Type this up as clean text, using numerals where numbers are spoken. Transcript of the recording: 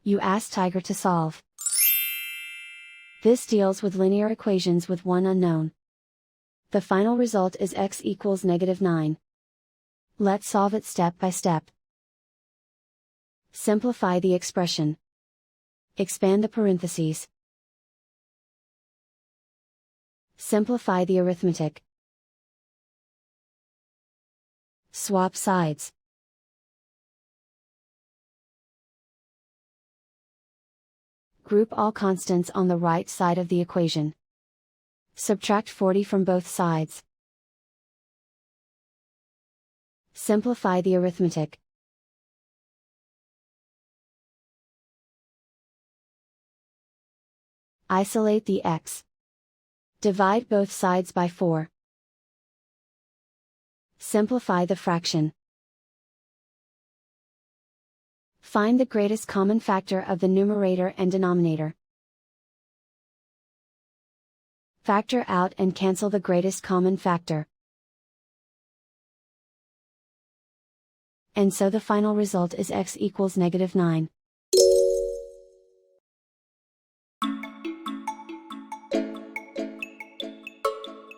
You ask Tiger to solve. This deals with linear equations with one unknown. The final result is x equals -9. Let's solve it step by step. Simplify the expression. Expand the parentheses. Simplify the arithmetic. Swap sides. Group all constants on the right side of the equation. Subtract 40 from both sides. Simplify the arithmetic. Isolate the x. Divide both sides by 4. Simplify the fraction. Find the greatest common factor of the numerator and denominator. Factor out and cancel the greatest common factor. And so the final result is x equals -9.